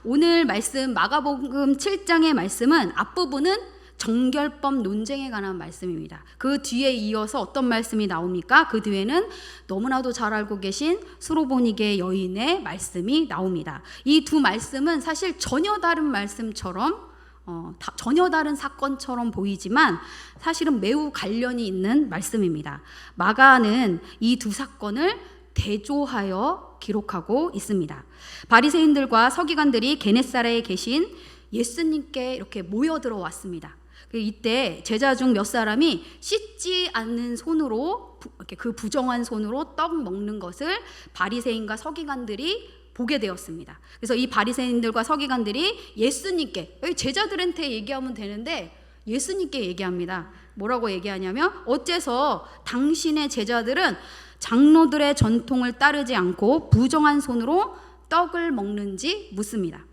오늘 말씀 마가복음 7장의 말씀은 앞부분은 정결법 논쟁에 관한 말씀입니다. 그 뒤에 이어서 어떤 말씀이 나옵니까? 그 뒤에는 너무나도 잘 알고 계신 수로보니게 여인의 말씀이 나옵니다. 이 두 말씀은 사실 전혀 다른 말씀처럼 전혀 다른 사건처럼 보이지만 사실은 매우 관련이 있는 말씀입니다. 마가는 이 두 사건을 대조하여 기록하고 있습니다. 바리새인들과 서기관들이 게네사렛에 계신 예수님께 이렇게 모여들어 왔습니다. 이때 제자 중 몇 사람이 씻지 않는 손으로, 그 부정한 손으로 떡 먹는 것을 바리새인과 서기관들이 보게 되었습니다. 그래서 이 바리새인들과 서기관들이 예수님께, 여기 제자들한테 얘기하면 되는데 예수님께 얘기합니다. 뭐라고 얘기하냐면, 어째서 당신의 제자들은 장로들의 전통을 따르지 않고 부정한 손으로 떡을 먹는지 묻습니다.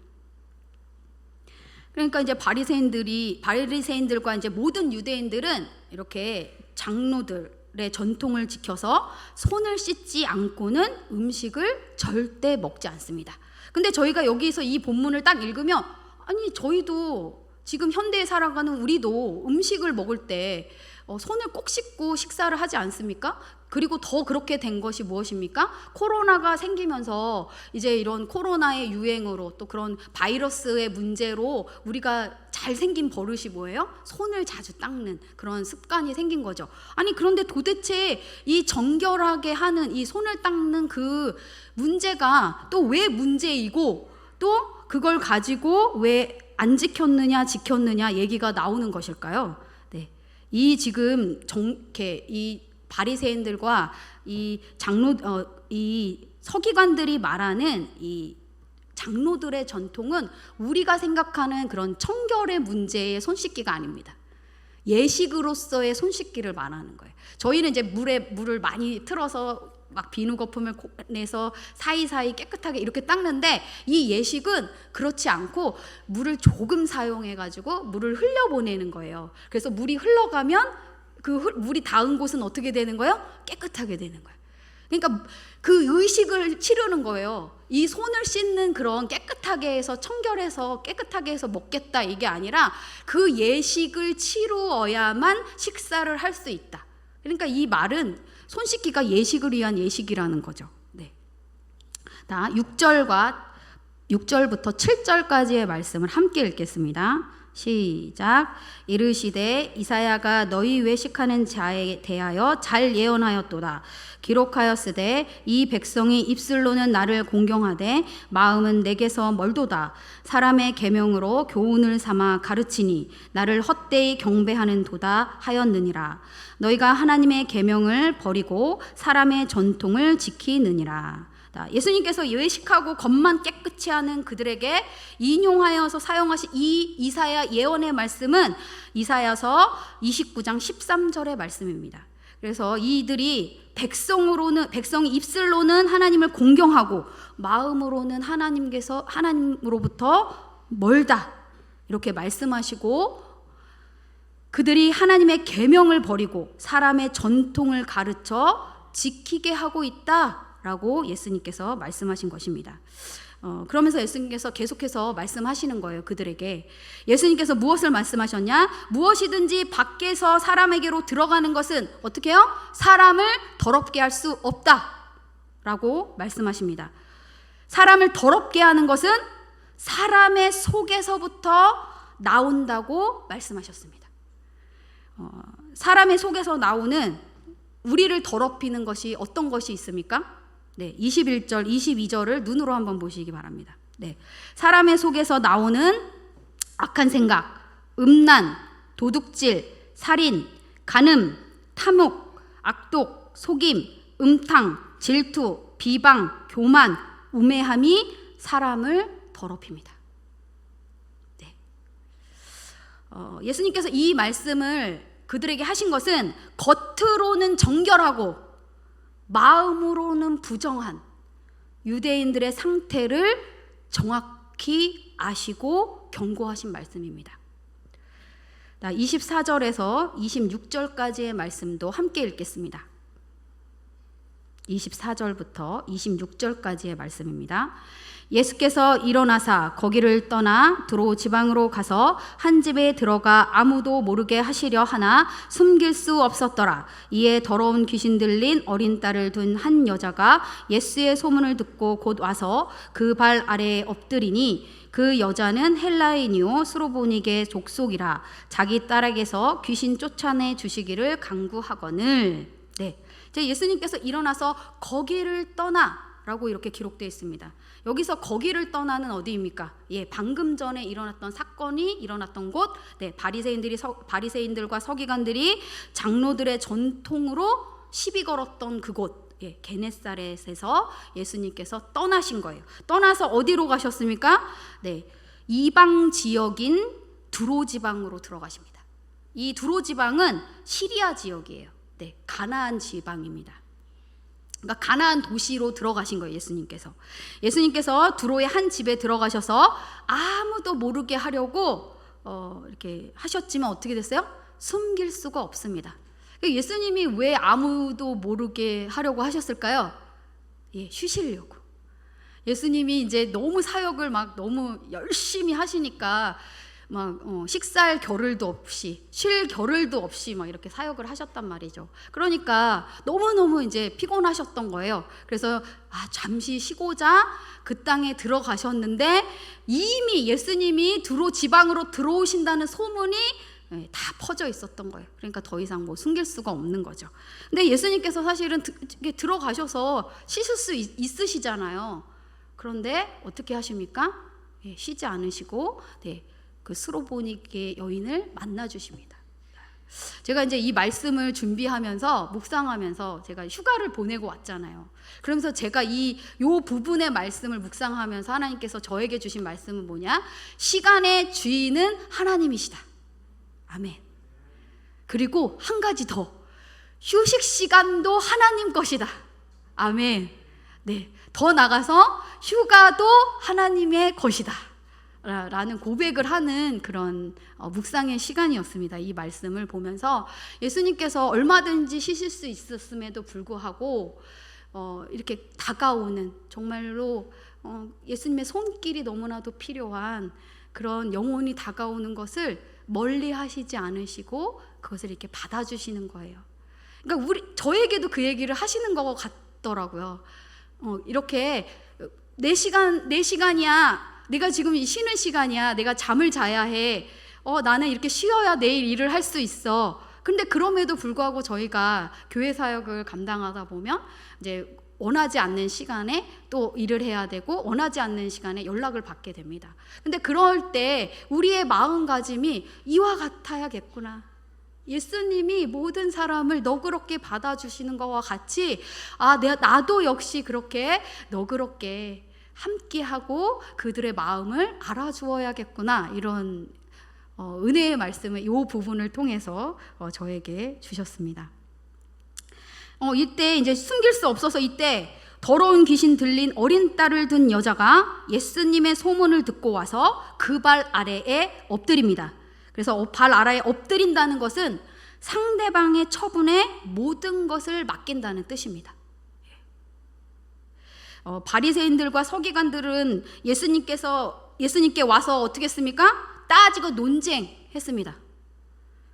그러니까 이제 바리새인들과 이제 모든 유대인들은 이렇게 장로들의 전통을 지켜서 손을 씻지 않고는 음식을 절대 먹지 않습니다. 근데 저희가 여기서 이 본문을 딱 읽으면, 아니 저희도 지금 현대에 살아가는 우리도 음식을 먹을 때 손을 꼭 씻고 식사를 하지 않습니까? 그리고 더 그렇게 된 것이 무엇입니까? 코로나가 생기면서 이제 이런 코로나의 유행으로 또 그런 바이러스의 문제로 우리가 잘 생긴 버릇이 뭐예요? 손을 자주 닦는 그런 습관이 생긴 거죠. 아니 그런데 도대체 이 정결하게 하는 이 손을 닦는 그 문제가 또 왜 문제이고, 또 그걸 가지고 왜 안 지켰느냐 얘기가 나오는 것일까요? 네, 이 지금 이 바리새인들과 이 이 서기관들이 말하는 이 장로들의 전통은 우리가 생각하는 그런 청결의 문제의 손 씻기가 아닙니다. 예식으로서의 손 씻기를 말하는 거예요. 저희는 이제 물을 많이 틀어서 막 비누 거품을 내서 사이사이 깨끗하게 이렇게 닦는데, 이 예식은 그렇지 않고 물을 조금 사용해 가지고 물을 흘려보내는 거예요. 그래서 물이 흘러가면 그 물이 닿은 곳은 어떻게 되는 거예요? 깨끗하게 되는 거예요. 그러니까 그 의식을 치르는 거예요. 이 손을 씻는 그런 깨끗하게 해서 청결해서 깨끗하게 해서 먹겠다, 이게 아니라 그 예식을 치루어야만 식사를 할 수 있다. 그러니까 이 말은 손 씻기가 예식을 위한 예식이라는 거죠. 네. 6절부터 7절까지의 말씀을 함께 읽겠습니다. 시작. 이르시되 이사야가 너희 외식하는 자에 대하여 잘 예언하였도다. 기록하였으되 이 백성이 입술로는 나를 공경하되 마음은 내게서 멀도다. 사람의 계명으로 교훈을 삼아 가르치니 나를 헛되이 경배하는 도다 하였느니라. 너희가 하나님의 계명을 버리고 사람의 전통을 지키느니라. 예수님께서 외식하고 겉만 깨끗이 하는 그들에게 인용하여서 사용하신 이 이사야 예언의 말씀은 이사야서 29장 13절의 말씀입니다. 그래서 이들이 백성이 입술로는 하나님을 공경하고 마음으로는 하나님으로부터 멀다, 이렇게 말씀하시고, 그들이 하나님의 계명을 버리고 사람의 전통을 가르쳐 지키게 하고 있다 라고 예수님께서 말씀하신 것입니다. 그러면서 예수님께서 계속해서 말씀하시는 거예요. 그들에게 예수님께서 무엇을 말씀하셨냐? 무엇이든지 밖에서 사람에게로 들어가는 것은 어떻게 해요? 사람을 더럽게 할 수 없다 라고 말씀하십니다. 사람을 더럽게 하는 것은 사람의 속에서부터 나온다고 말씀하셨습니다. 사람의 속에서 나오는 우리를 더럽히는 것이 어떤 것이 있습니까? 네, 21절, 22절을 눈으로 한번 보시기 바랍니다. 네, 사람의 속에서 나오는 악한 생각, 음란, 도둑질, 살인, 간음, 탐욕, 악독, 속임, 음탕, 질투, 비방, 교만, 우매함이 사람을 더럽힙니다. 네. 예수님께서 이 말씀을 그들에게 하신 것은 겉으로는 정결하고 마음으로는 부정한 유대인들의 상태를 정확히 아시고 경고하신 말씀입니다. 24절에서 26절까지의 말씀도 함께 읽겠습니다. 24절부터 26절까지의 말씀입니다. 예수께서 일어나사 거기를 떠나 두로 지방으로 가서 한 집에 들어가 아무도 모르게 하시려 하나 숨길 수 없었더라. 이에 더러운 귀신 들린 어린 딸을 둔 한 여자가 예수의 소문을 듣고 곧 와서 그 발 아래에 엎드리니 그 여자는 헬라인이요 스로보니게 족속이라. 자기 딸에게서 귀신 쫓아내 주시기를 간구하거늘. 네, 이제 예수님께서 일어나서 거기를 떠나라고 이렇게 기록되어 있습니다. 여기서 거기를 떠나는 어디입니까? 예, 방금 전에 일어났던 사건이 일어났던 곳, 네, 바리새인들과 서기관들이 장로들의 전통으로 시비 걸었던 그곳, 예, 게네사렛에서 예수님께서 떠나신 거예요. 떠나서 어디로 가셨습니까? 네, 이방 지역인 두로 지방으로 들어가십니다. 이 두로 지방은 시리아 지역이에요. 네, 가나안 지방입니다. 그러니까 가나안 도시로 들어가신 거예요. 예수님께서 두로의 한 집에 들어가셔서 아무도 모르게 하려고 이렇게 하셨지만 어떻게 됐어요? 숨길 수가 없습니다. 예수님이 왜 아무도 모르게 하려고 하셨을까요? 예, 쉬시려고. 예수님이 이제 너무 사역을 막 너무 열심히 하시니까 막 식살 겨를도 없이 쉴 겨를도 없이 막 이렇게 사역을 하셨단 말이죠. 그러니까 너무너무 이제 피곤하셨던 거예요. 그래서 잠시 쉬고자 그 땅에 들어가셨는데 이미 예수님이 두로 지방으로 들어오신다는 소문이 다 퍼져 있었던 거예요. 그러니까 더 이상 뭐 숨길 수가 없는 거죠. 근데 예수님께서 사실은 들어가셔서 씻을 수 있으시잖아요. 그런데 어떻게 하십니까? 예, 쉬지 않으시고 네, 그 스로보니게 여인을 만나 주십니다. 제가 이제 이 말씀을 준비하면서 묵상하면서 제가 휴가를 보내고 왔잖아요. 그러면서 제가 요 부분의 말씀을 묵상하면서 하나님께서 저에게 주신 말씀은 뭐냐? 시간의 주인은 하나님이시다. 아멘. 그리고 한 가지 더, 휴식 시간도 하나님 것이다. 아멘. 네, 더 나가서 휴가도 하나님의 것이다 라는 고백을 하는 그런 묵상의 시간이었습니다. 이 말씀을 보면서 예수님께서 얼마든지 쉬실 수 있었음에도 불구하고 이렇게 다가오는, 정말로 예수님의 손길이 너무나도 필요한 그런 영혼이 다가오는 것을 멀리 하시지 않으시고 그것을 이렇게 받아주시는 거예요. 그러니까 저에게도 그 얘기를 하시는 것 같더라고요. 이렇게 내 시간이야. 내가 지금 쉬는 시간이야. 내가 잠을 자야 해. 나는 이렇게 쉬어야 내일 일을 할 수 있어. 근데 그럼에도 불구하고 저희가 교회 사역을 감당하다 보면 이제 원하지 않는 시간에 또 일을 해야 되고 원하지 않는 시간에 연락을 받게 됩니다. 근데 그럴 때 우리의 마음가짐이 이와 같아야겠구나. 예수님이 모든 사람을 너그럽게 받아주시는 것과 같이 나도 역시 그렇게 너그럽게 함께하고 그들의 마음을 알아주어야겠구나. 이런 은혜의 말씀을 이 부분을 통해서 저에게 주셨습니다. 이때 이제 숨길 수 없어서 이때 더러운 귀신 들린 어린 딸을 둔 여자가 예수님의 소문을 듣고 와서 그 발 아래에 엎드립니다. 그래서 발 아래에 엎드린다는 것은 상대방의 처분에 모든 것을 맡긴다는 뜻입니다. 바리새인들과 서기관들은 예수님께 와서 어떻게 했습니까? 따지고 논쟁했습니다.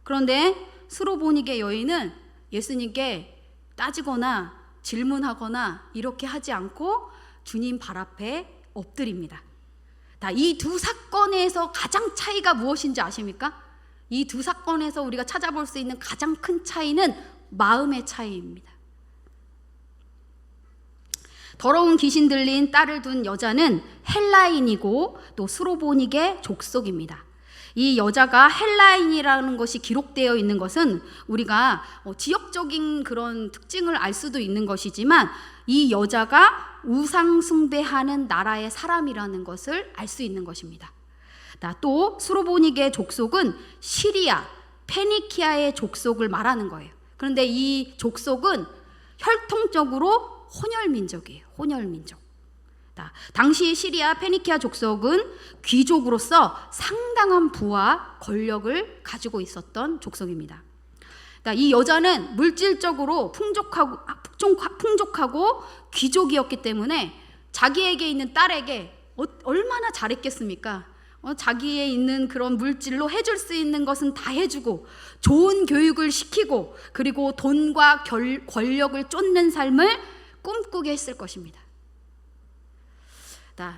그런데 스로보니게 여인은 예수님께 따지거나 질문하거나 이렇게 하지 않고 주님 발 앞에 엎드립니다. 이 두 사건에서 가장 차이가 무엇인지 아십니까? 이 두 사건에서 우리가 찾아볼 수 있는 가장 큰 차이는 마음의 차이입니다. 더러운 귀신 들린 딸을 둔 여자는 헬라인이고 또 스로보니게 족속입니다. 이 여자가 헬라인이라는 것이 기록되어 있는 것은 우리가 지역적인 그런 특징을 알 수도 있는 것이지만 이 여자가 우상 숭배하는 나라의 사람이라는 것을 알 수 있는 것입니다. 또 스로보니게 족속은 시리아, 페니키아의 족속을 말하는 거예요. 그런데 이 족속은 혈통적으로 혼혈민족이에요. 혼혈민족. 당시 시리아 페니키아 족속은 귀족으로서 상당한 부와 권력을 가지고 있었던 족속입니다. 이 여자는 물질적으로 풍족하고 귀족이었기 때문에 자기에게 있는 딸에게 얼마나 잘했겠습니까? 자기에 있는 그런 물질로 해줄 수 있는 것은 다 해주고 좋은 교육을 시키고 그리고 돈과 권력을 쫓는 삶을 꿈꾸게 했을 것입니다.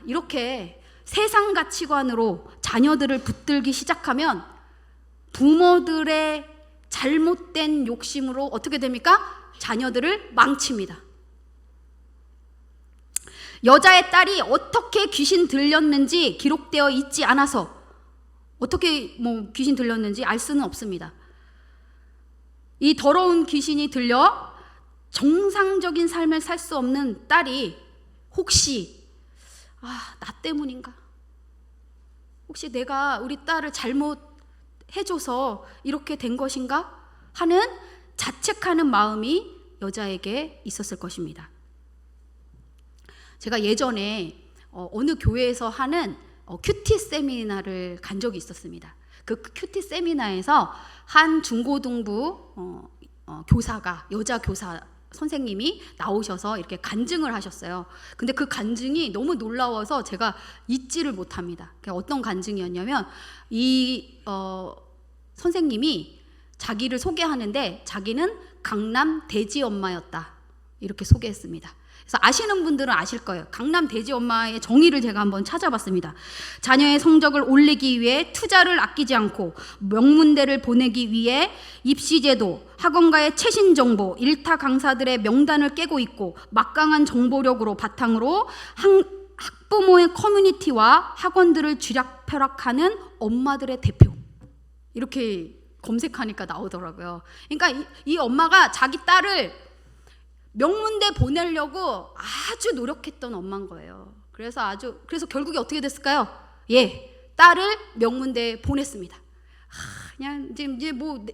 이렇게 세상 가치관으로 자녀들을 붙들기 시작하면 부모들의 잘못된 욕심으로 어떻게 됩니까? 자녀들을 망칩니다. 여자의 딸이 어떻게 귀신 들렸는지 기록되어 있지 않아서 어떻게 귀신 들렸는지 알 수는 없습니다. 이 더러운 귀신이 들려 정상적인 삶을 살 수 없는 딸이 혹시 나 때문인가? 혹시 내가 우리 딸을 잘못 해줘서 이렇게 된 것인가? 하는 자책하는 마음이 여자에게 있었을 것입니다. 제가 예전에 어느 교회에서 하는 큐티 세미나를 간 적이 있었습니다. 그 큐티 세미나에서 한 중고등부 교사가, 여자 교사 선생님이 나오셔서 이렇게 간증을 하셨어요. 근데 그 간증이 너무 놀라워서 제가 잊지를 못합니다. 어떤 간증이었냐면 이 선생님이 자기를 소개하는데 자기는 강남 돼지 엄마였다 이렇게 소개했습니다. 그래서 아시는 분들은 아실 거예요. 강남 돼지 엄마의 정의를 제가 한번 찾아봤습니다. 자녀의 성적을 올리기 위해 투자를 아끼지 않고 명문대를 보내기 위해 입시제도, 학원가의 최신 정보, 일타 강사들의 명단을 깨고 있고 막강한 정보력으로 바탕으로 학부모의 커뮤니티와 학원들을 쥐락펴락하는 엄마들의 대표. 이렇게 검색하니까 나오더라고요. 그러니까 이 엄마가 자기 딸을 명문대 보내려고 아주 노력했던 엄마인 거예요. 그래서 결국에 어떻게 됐을까요? 딸을 명문대에 보냈습니다. 그냥 이제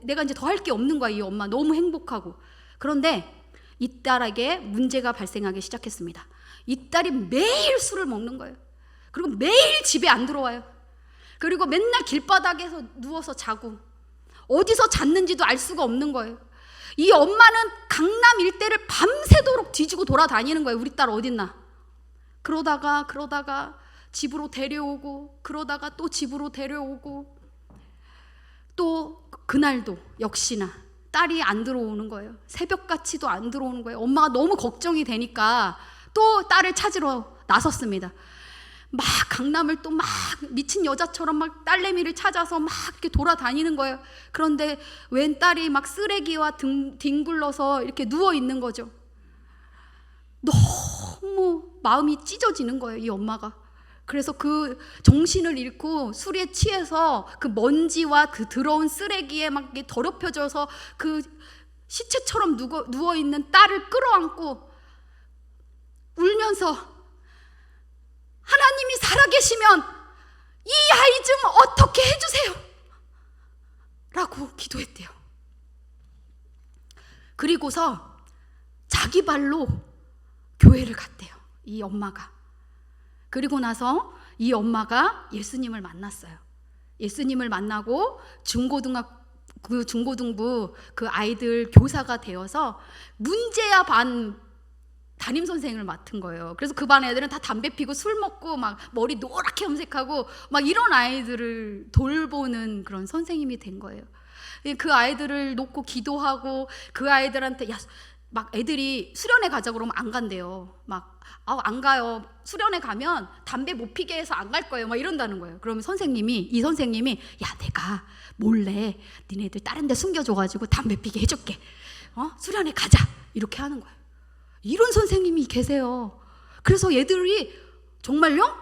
내가 더 할 게 없는 거야. 이 엄마 너무 행복하고. 그런데 이 딸에게 문제가 발생하기 시작했습니다. 이 딸이 매일 술을 먹는 거예요. 그리고 매일 집에 안 들어와요. 그리고 맨날 길바닥에서 누워서 자고 어디서 잤는지도 알 수가 없는 거예요. 이 엄마는 강남 일대를 밤새도록 뒤지고 돌아다니는 거예요. 우리 딸 어딨나? 그러다가 집으로 데려오고 그러다가 또 집으로 데려오고 또 그날도 역시나 딸이 안 들어오는 거예요. 새벽같이도 안 들어오는 거예요. 엄마가 너무 걱정이 되니까 또 딸을 찾으러 나섰습니다. 막 강남을 또 막 미친 여자처럼 막 딸내미를 찾아서 막 이렇게 돌아다니는 거예요. 그런데 웬 딸이 막 쓰레기와 뒹굴러서 이렇게 누워 있는 거죠. 너무 마음이 찢어지는 거예요, 이 엄마가. 그래서 그 정신을 잃고 술에 취해서 그 먼지와 그 더러운 쓰레기에 막 더럽혀져서 그 시체처럼 누워 있는 딸을 끌어안고 울면서 하나님이 살아계시면 이 아이 좀 어떻게 해주세요 라고 기도했대요. 그리고서 자기 발로 교회를 갔대요, 이 엄마가. 그리고 나서 이 엄마가 예수님을 만났어요. 예수님을 만나고 중고등부 그 아이들 교사가 되어서 문제야 반 담임선생을 맡은 거예요. 그래서 그 반 애들은 다 담배 피고 술 먹고 막 머리 노랗게 염색하고 막 이런 아이들을 돌보는 그런 선생님이 된 거예요. 그 아이들을 놓고 기도하고 그 아이들한테 막 애들이 수련회 가자 그러면 안 간대요. 막 안 가요. 수련회 가면 담배 못 피게 해서 안 갈 거예요. 막 이런다는 거예요. 그러면 이 선생님이 내가 몰래 니네들 다른 데 숨겨줘가지고 담배 피게 해줄게. 수련회 가자. 이렇게 하는 거예요. 이런 선생님이 계세요. 그래서 얘들이 정말요?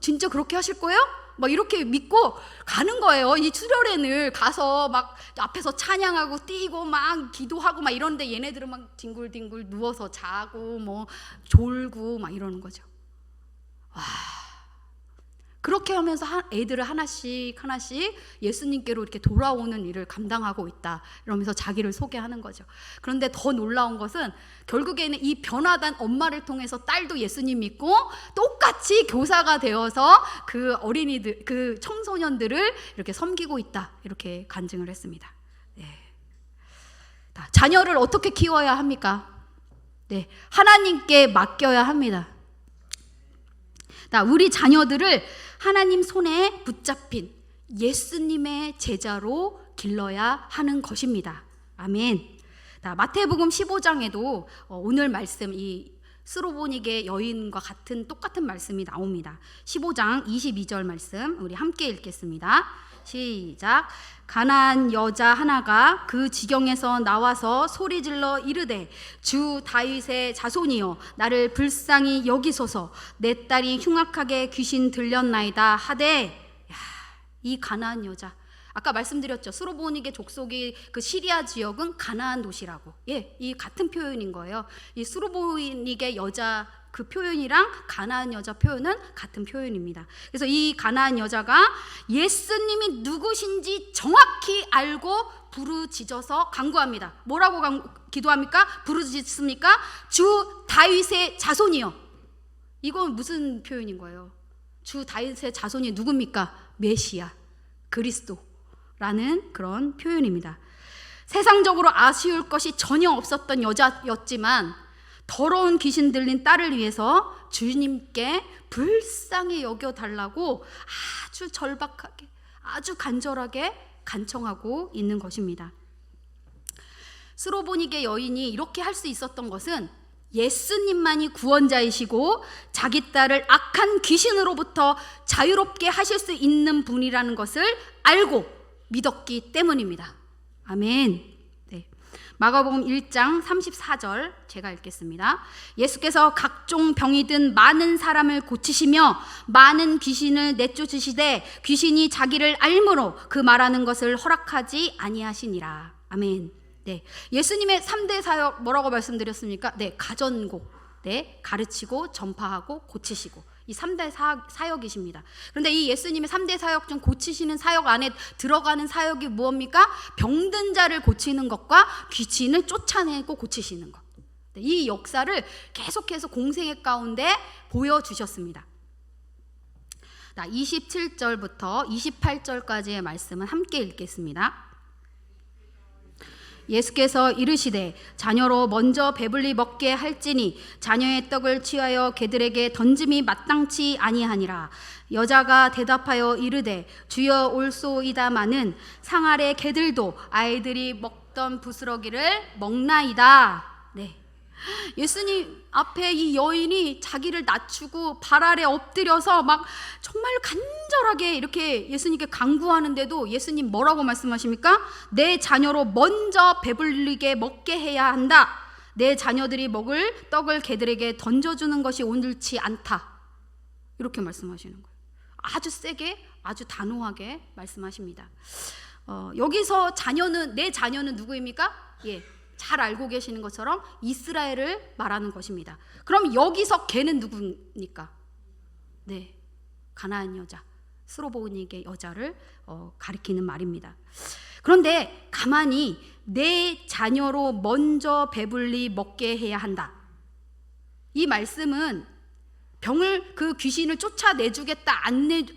진짜 그렇게 하실 거예요? 막 이렇게 믿고 가는 거예요. 이 수련회를 가서 막 앞에서 찬양하고 뛰고 막 기도하고 막 이런데 얘네들은 막 뒹굴뒹굴 누워서 자고 뭐 졸고 막 이러는 거죠. 와, 그렇게 하면서 애들을 하나씩 예수님께로 이렇게 돌아오는 일을 감당하고 있다 이러면서 자기를 소개하는 거죠. 그런데 더 놀라운 것은 결국에는 이 변화된 엄마를 통해서 딸도 예수님 믿고 똑같이 교사가 되어서 그 어린이들, 그 청소년들을 이렇게 섬기고 있다 이렇게 간증을 했습니다. 자녀를 어떻게 키워야 합니까? 네, 하나님께 맡겨야 합니다. 우리 자녀들을 하나님 손에 붙잡힌 예수님의 제자로 길러야 하는 것입니다. 아멘. 마태복음 15장에도 오늘 말씀, 이 스로보닉의 여인과 똑같은 말씀이 나옵니다. 15장 22절 말씀 우리 함께 읽겠습니다. 시작. 가나안 여자 하나가 그 지경에서 나와서 소리질러 이르되 주 다윗의 자손이여 나를 불쌍히 여기소서 내 딸이 흉악하게 귀신 들렸나이다 하되, 이 가나안 여자, 아까 말씀드렸죠. 스로보닉의 족속이 그 시리아 지역은 가나안 도시라고. 이 같은 표현인 거예요. 이 스로보닉의 여자 그 표현이랑 가나안 여자 표현은 같은 표현입니다. 그래서 이 가나안 여자가 예수님이 누구신지 정확히 알고 부르짖어서 간구합니다. 뭐라고 기도합니까? 부르짖습니까? 주 다윗의 자손이요. 이건 무슨 표현인 거예요? 주 다윗의 자손이 누굽니까? 메시아, 그리스도라는 그런 표현입니다. 세상적으로 아쉬울 것이 전혀 없었던 여자였지만 더러운 귀신 들린 딸을 위해서 주님께 불쌍히 여겨달라고 아주 절박하게, 아주 간절하게 간청하고 있는 것입니다. 스로보닉의 여인이 이렇게 할 수 있었던 것은 예수님만이 구원자이시고 자기 딸을 악한 귀신으로부터 자유롭게 하실 수 있는 분이라는 것을 알고 믿었기 때문입니다. 아멘. 마가복음 1장 34절 제가 읽겠습니다. 예수께서 각종 병이 든 많은 사람을 고치시며 많은 귀신을 내쫓으시되 귀신이 자기를 알므로 그 말하는 것을 허락하지 아니하시니라. 아멘. 예수님의 3대 사역 뭐라고 말씀드렸습니까? 가전고, 가르치고 전파하고 고치시고, 이 3대 사역이십니다. 그런데 이 예수님의 3대 사역 중 고치시는 사역 안에 들어가는 사역이 무엇입니까? 병든 자를 고치는 것과 귀신을 쫓아내고 고치시는 것. 이 역사를 계속해서 공생애 가운데 보여주셨습니다. 27절부터 28절까지의 말씀은 함께 읽겠습니다. 예수께서 이르시되 자녀로 먼저 배불리 먹게 할지니 자녀의 떡을 취하여 개들에게 던짐이 마땅치 아니하니라. 여자가 대답하여 이르되 주여 올소이다마는 상 아래 개들도 아이들이 먹던 부스러기를 먹나이다. 예수님 앞에 이 여인이 자기를 낮추고 발 아래 엎드려서 막 정말 간절하게 이렇게 예수님께 간구하는데도 예수님 뭐라고 말씀하십니까? 내 자녀로 먼저 배불리게 먹게 해야 한다. 내 자녀들이 먹을 떡을 개들에게 던져주는 것이 옳지 않다. 이렇게 말씀하시는 거예요. 아주 세게, 아주 단호하게 말씀하십니다. 여기서 내 자녀는 누구입니까? 잘 알고 계시는 것처럼 이스라엘을 말하는 것입니다. 그럼 여기서 걔는 누굽니까? 가나안 여자, 스로보닉의 여자를 가리키는 말입니다. 그런데 가만히 내 자녀로 먼저 배불리 먹게 해야 한다. 이 말씀은 그 귀신을 쫓아내주겠다,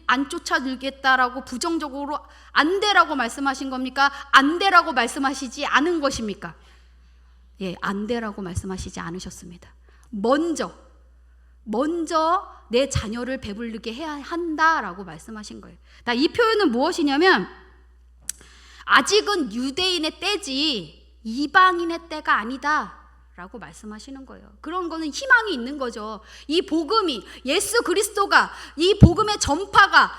안 쫓아주겠다라고 부정적으로 안 되라고 말씀하신 겁니까? 안 되라고 말씀하시지 않은 것입니까? 안 되라고 말씀하시지 않으셨습니다. 먼저 내 자녀를 배부르게 해야 한다라고 말씀하신 거예요. 이 표현은 무엇이냐면 아직은 유대인의 때지 이방인의 때가 아니다 라고 말씀하시는 거예요. 그런 거는 희망이 있는 거죠. 이 복음이, 예수 그리스도가, 이 복음의 전파가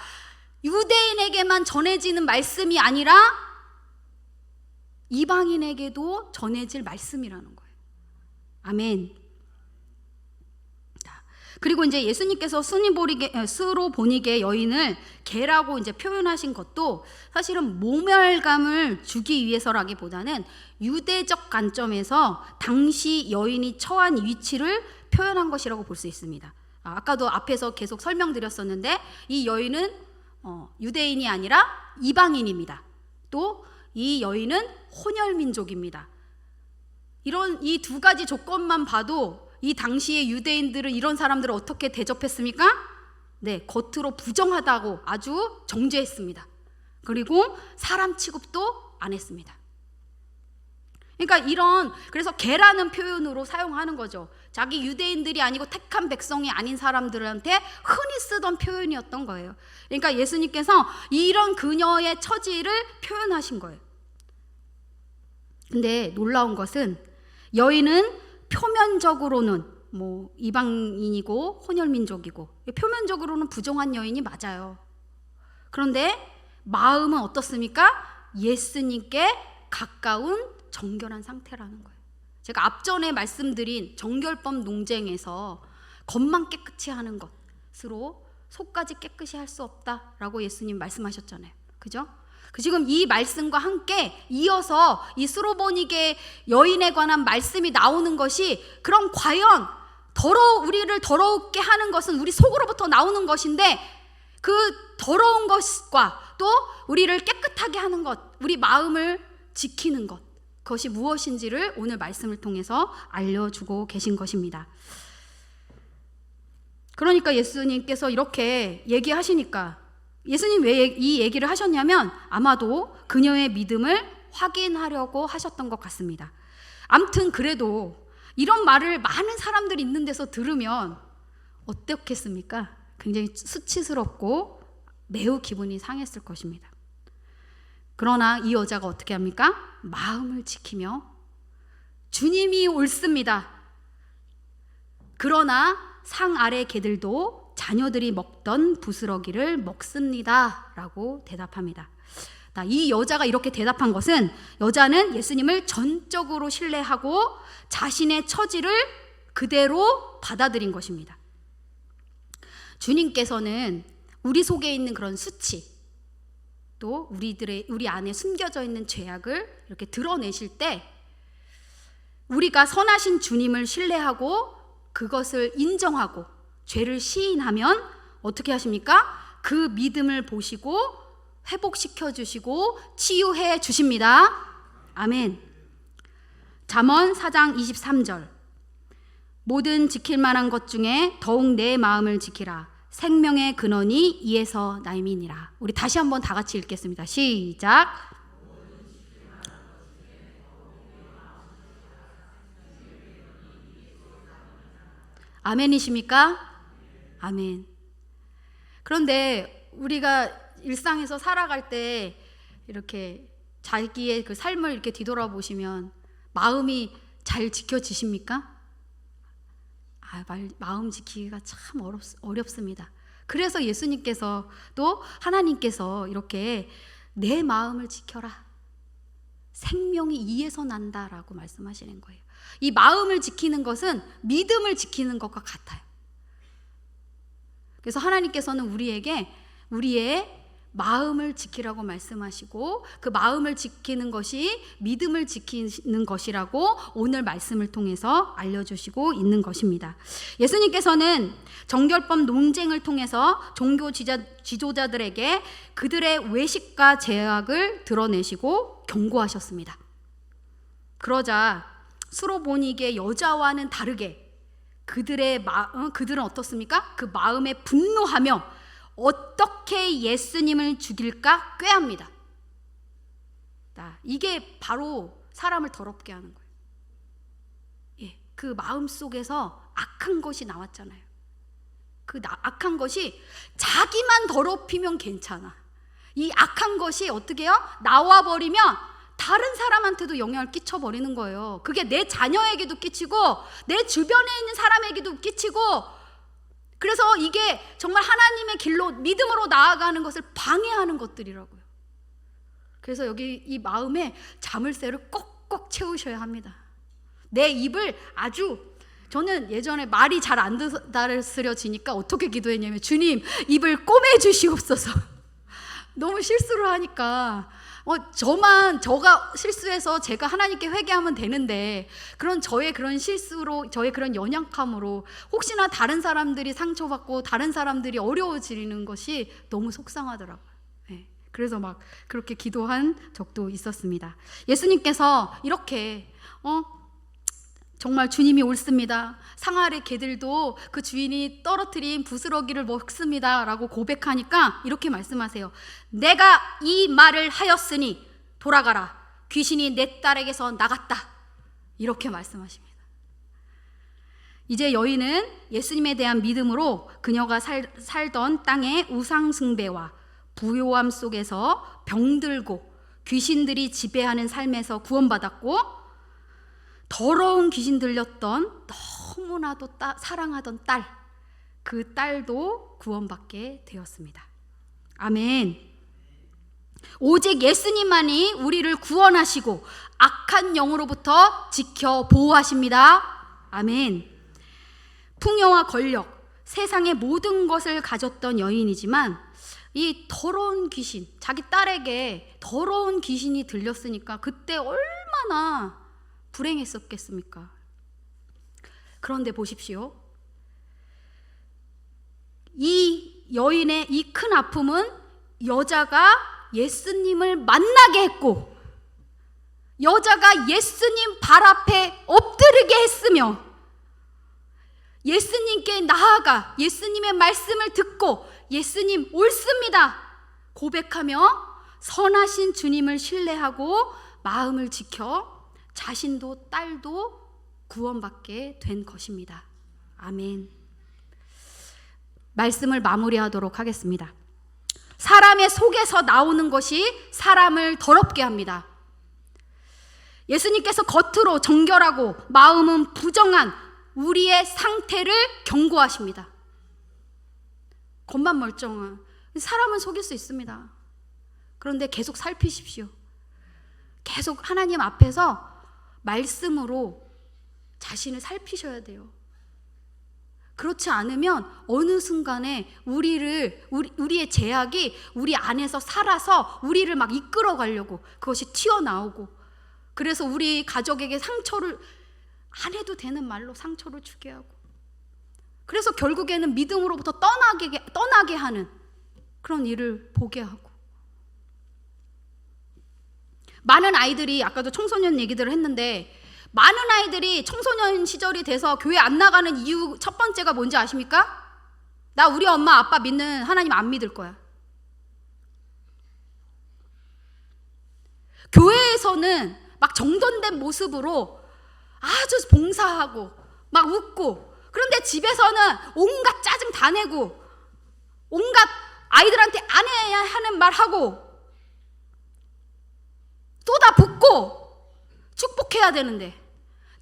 유대인에게만 전해지는 말씀이 아니라 이방인에게도 전해질 말씀이라는 거예요. 아멘. 그리고 이제 예수님께서 스로보닉의 여인을 개라고 이제 표현하신 것도 사실은 모멸감을 주기 위해서라기보다는 유대적 관점에서 당시 여인이 처한 위치를 표현한 것이라고 볼 수 있습니다. 아까도 앞에서 계속 설명드렸었는데 이 여인은 유대인이 아니라 이방인입니다. 또 이 여인은 혼혈민족입니다. 이런 이 두 가지 조건만 봐도 이 당시의 유대인들은 이런 사람들을 어떻게 대접했습니까? 겉으로 부정하다고 아주 정죄했습니다. 그리고 사람 취급도 안 했습니다. 그러니까 그래서 개라는 표현으로 사용하는 거죠. 자기 유대인들이 아니고 택한 백성이 아닌 사람들한테 흔히 쓰던 표현이었던 거예요. 그러니까 예수님께서 이런 그녀의 처지를 표현하신 거예요. 근데 놀라운 것은 여인은 표면적으로는 뭐 이방인이고 혼혈민족이고 표면적으로는 부정한 여인이 맞아요. 그런데 마음은 어떻습니까? 예수님께 가까운 정결한 상태라는 거예요. 제가 앞전에 말씀드린 정결법 논쟁에서 겉만 깨끗이 하는 것으로 속까지 깨끗이 할 수 없다라고 예수님 말씀하셨잖아요. 그죠? 지금 이 말씀과 함께 이어서 이 수로보니게 여인에 관한 말씀이 나오는 것이 그럼 과연 우리를 더럽게 하는 것은 우리 속으로부터 나오는 것인데 그 더러운 것과 또 우리를 깨끗하게 하는 것, 우리 마음을 지키는 것, 그것이 무엇인지를 오늘 말씀을 통해서 알려주고 계신 것입니다. 그러니까 예수님께서 이렇게 얘기하시니까 예수님 왜 이 얘기를 하셨냐면 아마도 그녀의 믿음을 확인하려고 하셨던 것 같습니다. 아무튼 그래도 이런 말을 많은 사람들이 있는 데서 들으면 어떻겠습니까? 굉장히 수치스럽고 매우 기분이 상했을 것입니다. 그러나 이 여자가 어떻게 합니까? 마음을 지키며 주님이 옳습니다. 그러나 상 아래 개들도 자녀들이 먹던 부스러기를 먹습니다 라고 대답합니다. 이 여자가 이렇게 대답한 것은 여자는 예수님을 전적으로 신뢰하고 자신의 처지를 그대로 받아들인 것입니다. 주님께서는 우리 속에 있는 그런 수치, 또 우리 안에 숨겨져 있는 죄악을 이렇게 드러내실 때 우리가 선하신 주님을 신뢰하고 그것을 인정하고 죄를 시인하면 어떻게 하십니까? 그 믿음을 보시고 회복시켜 주시고 치유해 주십니다. 아멘. 잠언 4장 23절 모든 지킬 만한 것 중에 더욱 내 마음을 지키라. 생명의 근원이 이에서 나임이니라. 우리 다시 한번 다 같이 읽겠습니다. 시작. 아멘이십니까? 아멘. 그런데 우리가 일상에서 살아갈 때 이렇게 자기의 그 삶을 이렇게 뒤돌아보시면 마음이 잘 지켜지십니까? 마음 지키기가 참 어렵습니다. 그래서 예수님께서 또 하나님께서 이렇게 내 마음을 지켜라. 생명이 이에서 난다라고 말씀하시는 거예요. 이 마음을 지키는 것은 믿음을 지키는 것과 같아요. 그래서 하나님께서는 우리에게 우리의 마음을 지키라고 말씀하시고 그 마음을 지키는 것이 믿음을 지키는 것이라고 오늘 말씀을 통해서 알려주시고 있는 것입니다. 예수님께서는 정결법 논쟁을 통해서 종교 지도자들에게 그들의 외식과 죄악을 드러내시고 경고하셨습니다. 그러자 수로보니게 여자와는 다르게 그들은 어떻습니까? 그 마음에 분노하며 어떻게 예수님을 죽일까 꾀합니다. 이게 바로 사람을 더럽게 하는 거예요. 예, 그 마음 속에서 악한 것이 나왔잖아요. 그 악한 것이 자기만 더럽히면 괜찮아. 이 악한 것이 어떻게 해요? 나와버리면 다른 사람한테도 영향을 끼쳐버리는 거예요. 그게 내 자녀에게도 끼치고 내 주변에 있는 사람에게도 끼치고 그래서 이게 정말 하나님의 길로 믿음으로 나아가는 것을 방해하는 것들이라고요. 그래서 여기 이 마음에 자물쇠를 꼭꼭 채우셔야 합니다. 내 입을 저는 예전에 말이 잘 안 다스려지니까 어떻게 기도했냐면 주님 입을 꼬매주시옵소서. 너무 실수를 하니까 저가 실수해서 제가 하나님께 회개하면 되는데 저의 그런 실수로 저의 그런 연약함으로 혹시나 다른 사람들이 상처받고 다른 사람들이 어려워지는 것이 너무 속상하더라고요. 네. 그래서 막 그렇게 기도한 적도 있었습니다. 예수님께서 이렇게 정말 주님이 옳습니다. 상 아래 개들도 그 주인이 떨어뜨린 부스러기를 먹습니다 라고 고백하니까 이렇게 말씀하세요. 내가 이 말을 하였으니 돌아가라. 귀신이 내 딸에게서 나갔다. 이렇게 말씀하십니다. 이제 여인은 예수님에 대한 믿음으로 그녀가 살던 땅의 우상 숭배와 부요함 속에서 병들고 귀신들이 지배하는 삶에서 구원받았고, 더러운 귀신 들렸던 너무나도 사랑하던 딸, 그 딸도 구원받게 되었습니다. 아멘. 오직 예수님만이 우리를 구원하시고 악한 영으로부터 지켜 보호하십니다. 아멘. 풍요와 권력, 세상의 모든 것을 가졌던 여인이지만 이 더러운 귀신, 자기 딸에게 더러운 귀신이 들렸으니까 그때 얼마나 불행했었겠습니까? 그런데 보십시오. 이 여인의 이 큰 아픔은 여자가 예수님을 만나게 했고, 여자가 예수님 발 앞에 엎드리게 했으며, 예수님께 나아가 예수님의 말씀을 듣고 예수님 옳습니다 고백하며 선하신 주님을 신뢰하고 마음을 지켜 자신도 딸도 구원받게 된 것입니다. 아멘. 말씀을 마무리하도록 하겠습니다. 사람의 속에서 나오는 것이 사람을 더럽게 합니다. 예수님께서 겉으로 정결하고 마음은 부정한 우리의 상태를 경고하십니다. 겉만 멀쩡한 사람은 속일 수 있습니다. 그런데 계속 살피십시오. 계속 하나님 앞에서 말씀으로 자신을 살피셔야 돼요. 그렇지 않으면 어느 순간에 우리의 죄악이 우리 안에서 살아서 우리를 막 이끌어 가려고, 그것이 튀어나오고, 그래서 우리 가족에게 상처를, 안 해도 되는 말로 상처를 주게 하고, 그래서 결국에는 믿음으로부터 떠나게 하는 그런 일을 보게 하고. 많은 아이들이, 아까도 청소년 얘기들을 했는데, 많은 아이들이 청소년 시절이 돼서 교회 안 나가는 이유 첫 번째가 뭔지 아십니까? 나 우리 엄마 아빠 믿는 하나님 안 믿을 거야. 교회에서는 막 정돈된 모습으로 아주 봉사하고 막 웃고, 그런데 집에서는 온갖 짜증 다 내고 온갖 아이들한테 안 해야 하는 말 하고 쏟아붓고 축복해야 되는데,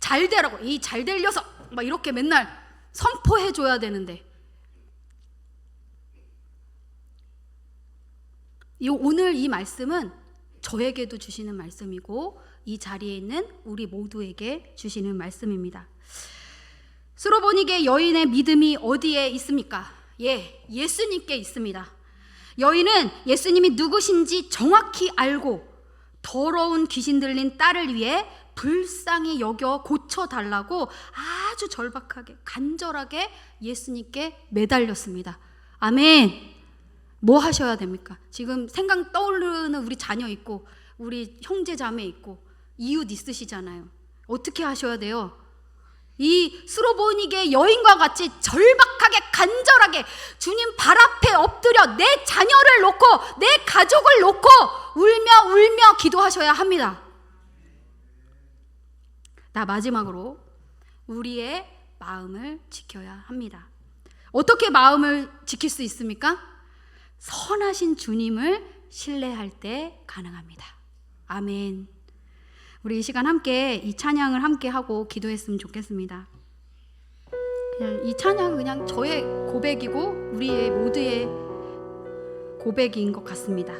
잘 되라고, 이 잘 될 녀석 막 이렇게 맨날 선포해 줘야 되는데, 오늘 이 말씀은 저에게도 주시는 말씀이고 이 자리에 있는 우리 모두에게 주시는 말씀입니다. 수로보니게 여인의 믿음이 어디에 있습니까? 예수님께 있습니다. 여인은 예수님이 누구신지 정확히 알고 더러운 귀신 들린 딸을 위해 불쌍히 여겨 고쳐달라고 아주 절박하게 간절하게 예수님께 매달렸습니다. 아멘. 뭐 하셔야 됩니까? 지금 생각 떠오르는 우리 자녀 있고 우리 형제 자매 있고 이웃 있으시잖아요. 어떻게 하셔야 돼요? 이 수로보니게 여인과 같이 절박하게 간절하게 주님 발 앞에 엎드려 내 자녀를 놓고 내 가족을 놓고 울며 기도하셔야 합니다. 나 마지막으로 우리의 마음을 지켜야 합니다. 어떻게 마음을 지킬 수 있습니까? 선하신 주님을 신뢰할 때 가능합니다. 아멘. 우리 이 시간 함께 이 찬양을 함께 하고 기도했으면 좋겠습니다. 그냥 이 찬양은 그냥 저의 고백이고 우리의 모두의 고백인 것 같습니다.